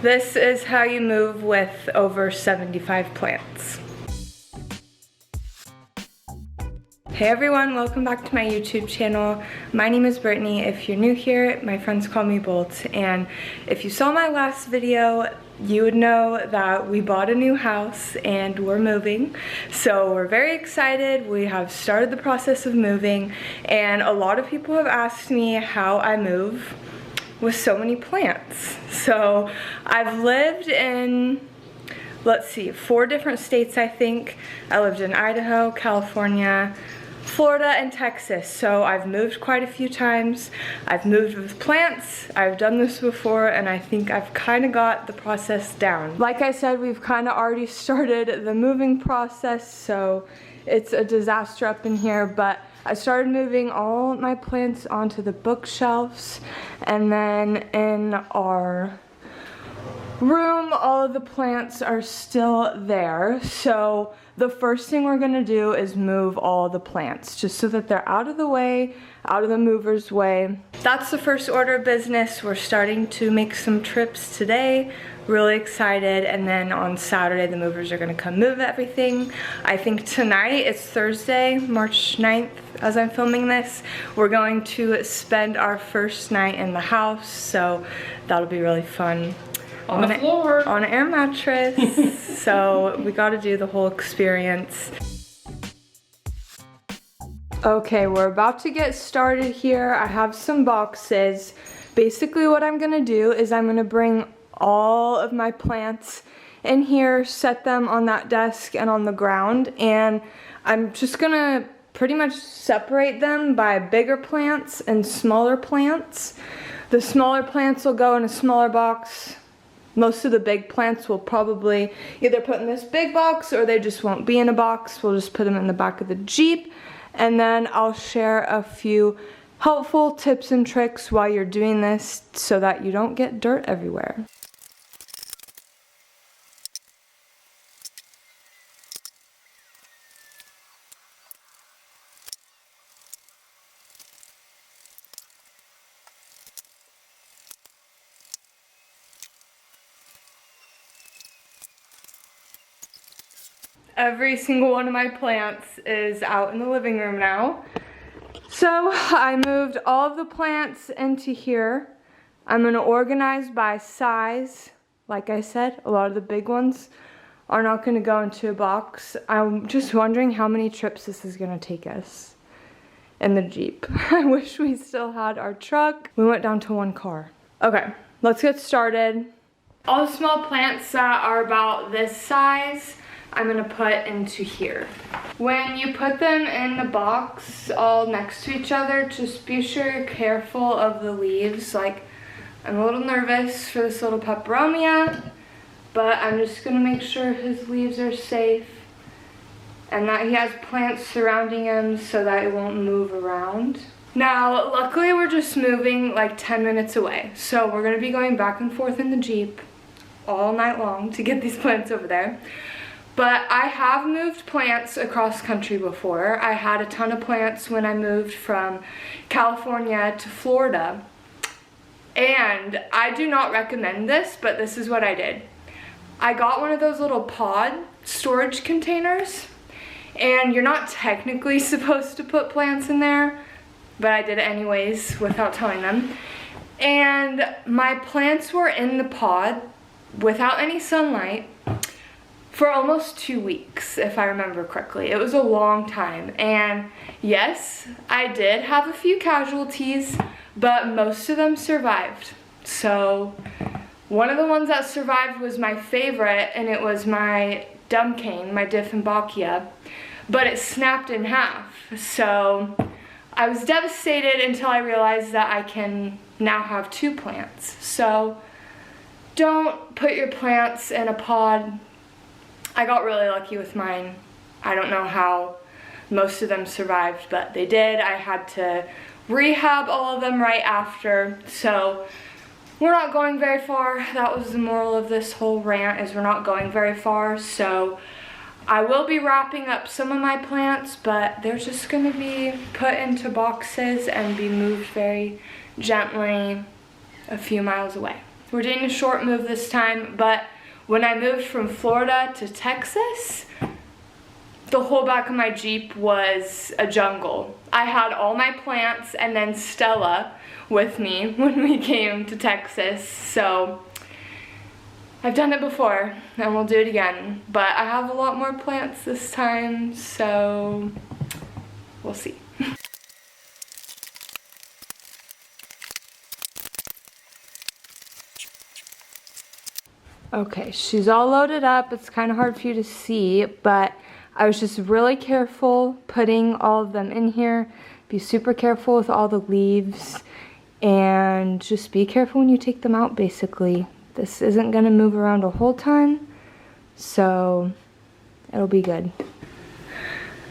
This is how you move with over 75 plants. Hey everyone, welcome back to my YouTube channel. My name is Brittany. If you're new here, my friends call me Bolt, and if you saw my last video, you would know that we bought a new house and we're moving. So we're very excited. We have started the process of moving, and a lot of people have asked me how I move with so many plants. So I've lived in, let's see, 4 different states, I think. I lived in Idaho, California, Florida, and Texas. So I've moved quite a few times. I've moved with plants. I've done this before, and I think I've kind of got the process down. Like I said, we've kind of already started the moving process, so it's a disaster up in here, but I started moving all my plants onto the bookshelves, and then in our room, all of the plants are still there. So the first thing we're gonna do is move all the plants, just so that they're out of the way, out of the mover's way. That's the first order of business. We're starting to make some trips today. Really excited, and then on Saturday the movers are gonna come move everything. I think tonight, it's Thursday, March 9th, as I'm filming this, we're going to spend our first night in the house, so that'll be really fun. On the floor. On an air mattress. So we gotta do the whole experience. Okay, we're about to get started here. I have some boxes. Basically what I'm gonna do is I'm gonna bring all of my plants in here, set them on that desk and on the ground, and I'm just gonna pretty much separate them by bigger plants and smaller plants. The smaller plants will go in a smaller box. Most of the big plants will probably either put in this big box or they just won't be in a box. We'll just put them in the back of the Jeep, and then I'll share a few helpful tips and tricks while you're doing this so that you don't get dirt everywhere. Every single one of my plants is out in the living room now. So I moved all of the plants into here. I'm gonna organize by size. Like I said, a lot of the big ones are not gonna go into a box. I'm just wondering how many trips this is gonna take us in the Jeep. I wish we still had our truck. We went down to 1 car. Okay, let's get started. All the small plants that are about this size, I'm gonna put into here. When you put them in the box all next to each other, just be sure you're careful of the leaves. Like, I'm a little nervous for this little peperomia, but I'm just gonna make sure his leaves are safe and that he has plants surrounding him so that it won't move around. Now, luckily we're just moving like 10 minutes away, so we're gonna be going back and forth in the Jeep all night long to get these plants over there. But I have moved plants across country before. I had a ton of plants when I moved from California to Florida. And I do not recommend this, but this is what I did. I got one of those little pod storage containers, and you're not technically supposed to put plants in there, but I did it anyways without telling them. And my plants were in the pod without any sunlight for almost 2 weeks, if I remember correctly. It was a long time, and yes, I did have a few casualties, but most of them survived. So one of the ones that survived was my favorite, and it was my dumb cane, my Dieffenbachia, but it snapped in half. So I was devastated until I realized that I can now have 2 plants. So don't put your plants in a pod. I got really lucky with mine. I don't know how most of them survived, but they did. I had to rehab all of them right after, so we're not going very far. That was the moral of this whole rant, is we're not going very far. So I will be wrapping up some of my plants, but they're just gonna be put into boxes and be moved very gently a few miles away. We're doing a short move this time, but when I moved from Florida to Texas, the whole back of my Jeep was a jungle. I had all my plants and then Stella with me when we came to Texas, so I've done it before and we'll do it again. But I have a lot more plants this time, so we'll see. Okay, she's all loaded up. It's kind of hard for you to see, but I was just really careful putting all of them in here. Be super careful with all the leaves and just be careful when you take them out, basically. This isn't gonna move around a whole ton, so it'll be good.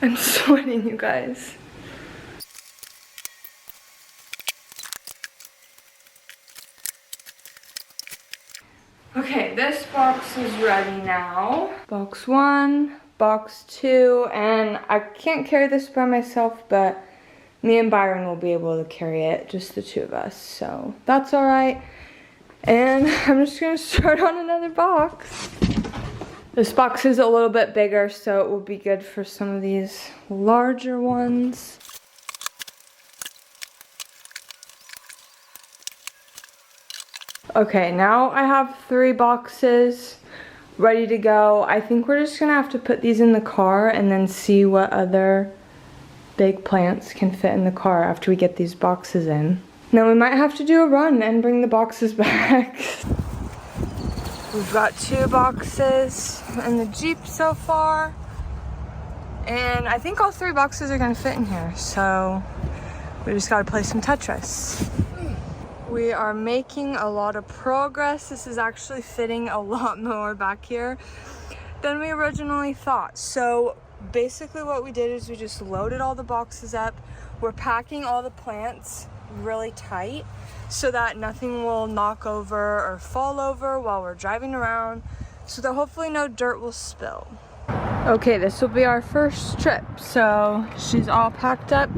I'm sweating, you guys. Okay, this box is ready now. Box 1, box 2, and I can't carry this by myself, but me and Byron will be able to carry it, just the two of us, so that's all right. And I'm just gonna start on another box. This box is a little bit bigger, so it will be good for some of these larger ones. Okay, now I have 3 boxes ready to go. I think we're just gonna have to put these in the car and then see what other big plants can fit in the car after we get these boxes in. Now we might have to do a run and bring the boxes back. We've got 2 boxes in the Jeep so far, and I think all 3 boxes are gonna fit in here, so we just gotta play some Tetris. We are making a lot of progress. This is actually fitting a lot more back here than we originally thought. So basically what we did is we just loaded all the boxes up. We're packing all the plants really tight so that nothing will knock over or fall over while we're driving around, so that hopefully no dirt will spill. Okay, this will be our first trip. So she's all packed up.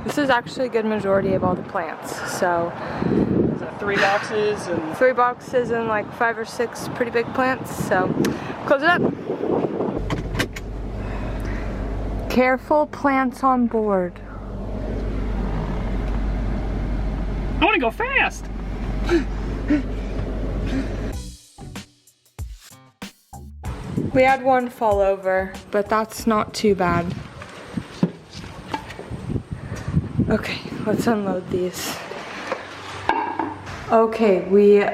This is actually a good majority of all the plants. So 3 boxes and 3 boxes and like 5 or 6 pretty big plants. So close it up. Careful, plants on board. I want to go fast. We had one fall over, but that's not too bad. Okay, let's unload these. Okay, we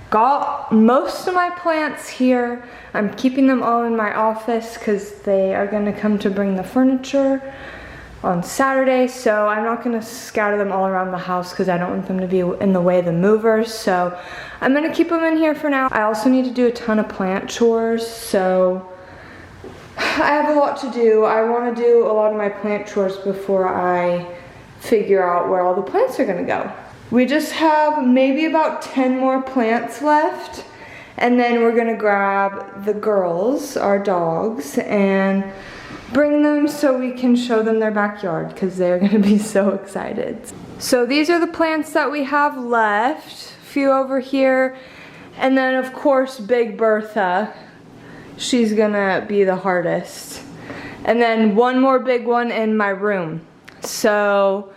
got most of my plants here. I'm keeping them all in my office because they are gonna come to bring the furniture on Saturday, so I'm not gonna scatter them all around the house because I don't want them to be in the way of the movers, so I'm gonna keep them in here for now. I also need to do a ton of plant chores, so I have a lot to do. I wanna do a lot of my plant chores before I figure out where all the plants are gonna go. We just have maybe about 10 more plants left, and then we're gonna grab the girls, our dogs, and bring them so we can show them their backyard because they're gonna be so excited. So these are the plants that we have left, a few over here, and then of course Big Bertha, she's gonna be the hardest. And then one more big one in my room. So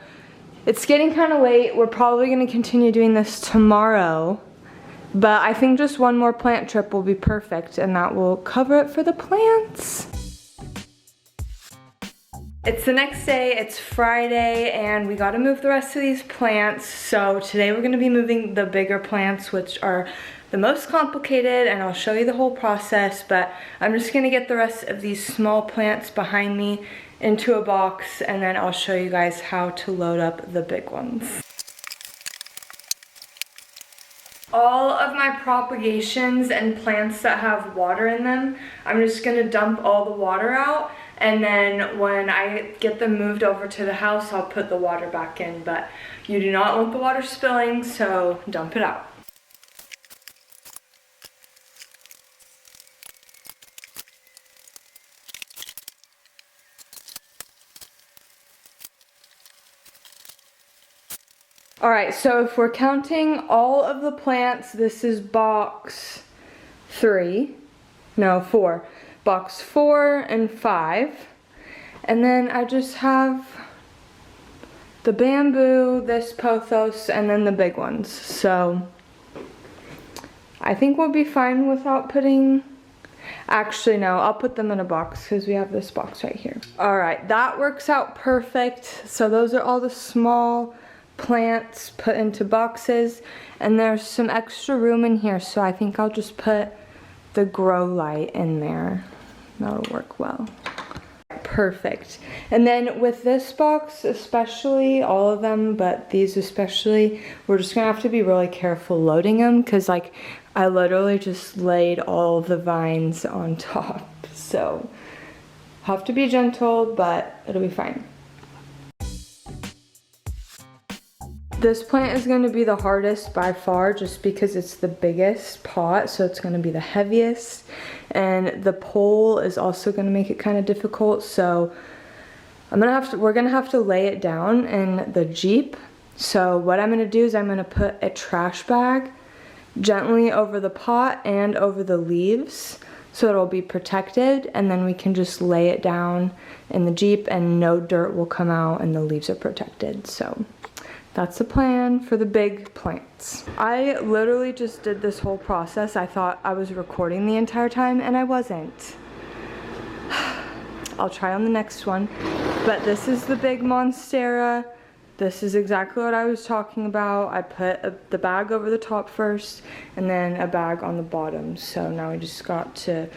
it's getting kind of late. We're probably going to continue doing this tomorrow, but I think just one more plant trip will be perfect, and that will cover it for the plants. It's the next day, it's Friday, and we got to move the rest of these plants. So today we're going to be moving the bigger plants, which are the most complicated, and I'll show you the whole process, but I'm just going to get the rest of these small plants behind me into a box, and then I'll show you guys how to load up the big ones. All of my propagations and plants that have water in them, I'm just gonna dump all the water out, and then when I get them moved over to the house, I'll put the water back in, but you do not want the water spilling, so dump it out. All right, so if we're counting all of the plants, this is box 4. Box 4 and 5. And then I just have the bamboo, this pothos, and then the big ones. So I think we'll be fine without putting, actually no, I'll put them in a box because we have this box right here. All right, that works out perfect. So those are all the small plants put into boxes, and there's some extra room in here, so I think I'll just put the grow light in there. That'll work well. Perfect. And then with this box especially, all of them, but these especially, we're just gonna have to be really careful loading them, because like I literally just laid all of the vines on top, so have to be gentle, but it'll be fine. This plant is going to be the hardest by far, just because it's the biggest pot, so it's going to be the heaviest, and the pole is also going to make it kind of difficult. So we're gonna have to lay it down in the Jeep. So what I'm gonna do is I'm gonna put a trash bag gently over the pot and over the leaves, so it'll be protected, and then we can just lay it down in the Jeep and no dirt will come out and the leaves are protected. So that's the plan for the big plants. I literally just did this whole process. I thought I was recording the entire time and I wasn't. I'll try on the next one. But this is the big monstera. This is exactly what I was talking about. I put the bag over the top first and then a bag on the bottom. So now we just got to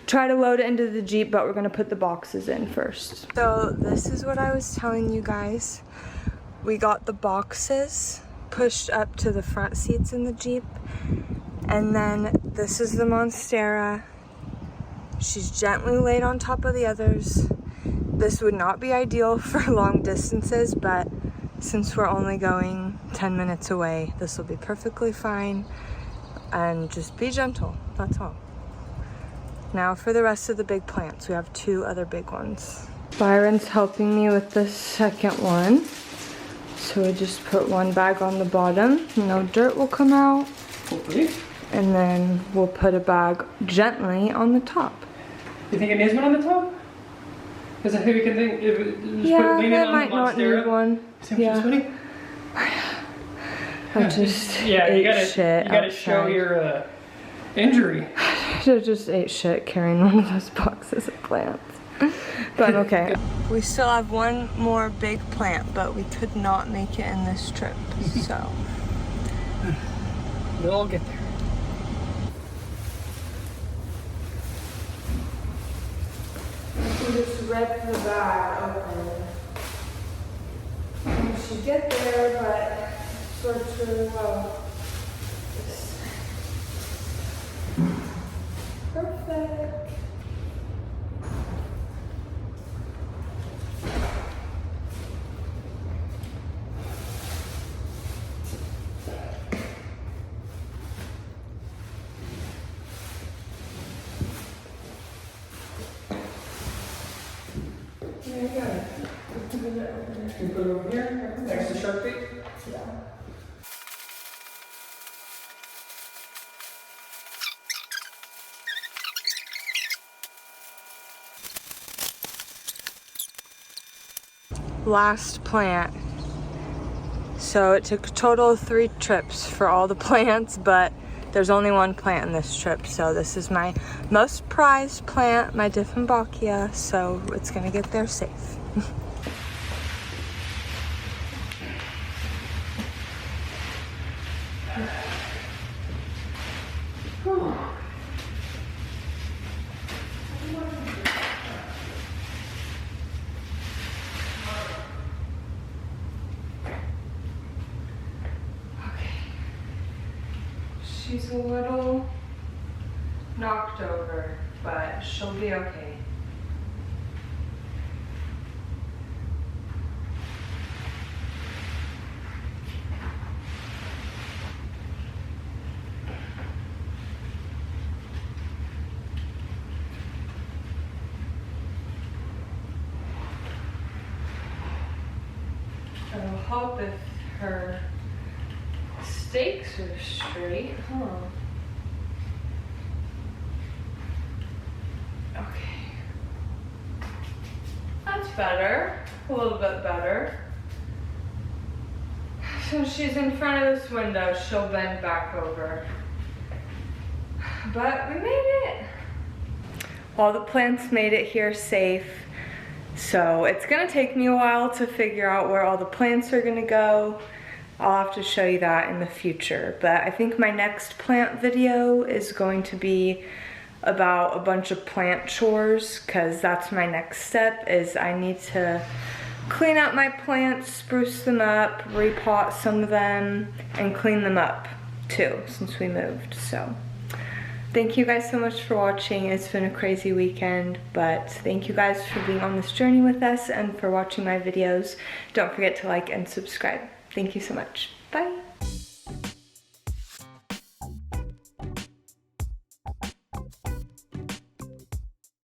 try to load it into the Jeep, but we're gonna put the boxes in first. So this is what I was telling you guys. We got the boxes pushed up to the front seats in the Jeep. And then this is the monstera. She's gently laid on top of the others. This would not be ideal for long distances, but since we're only going 10 minutes away, this will be perfectly fine. And just be gentle, that's all. Now for the rest of the big plants, we have 2 other big ones. Byron's helping me with the second one. So we just put one bag on the bottom, no dirt will come out. Hopefully. And then we'll put a bag gently on the top. You think it needs one on the top? Is that who we can think? Yeah, it might not need one. Yeah. I just ate shit. You gotta show your injury. I just ate shit carrying one of those boxes of plants. But okay. We still have one more big plant, but we could not make it in this trip, so. We'll all get there. We just rip the bag open. We should get there, but it's worked really well. Perfect. There you go. Can you put it over here, next to Sharpie? Yeah. Last plant. So it took a total of 3 trips for all the plants, but there's only one plant in this trip. So this is my most prized plant, my Dieffenbachia, so it's gonna get there safe. She's a little knocked over, but she'll be okay. It'll help if her stakes are straight, huh? Okay. That's better. A little bit better. So she's in front of this window, she'll bend back over. But we made it. All the plants made it here safe. So it's gonna take me a while to figure out where all the plants are gonna go. I'll have to show you that in the future. But I think my next plant video is going to be about a bunch of plant chores, because that's my next step, is I need to clean out my plants, spruce them up, repot some of them, and clean them up too, since we moved. So thank you guys so much for watching. It's been a crazy weekend, but thank you guys for being on this journey with us and for watching my videos. Don't forget to like and subscribe. Thank you so much. Bye.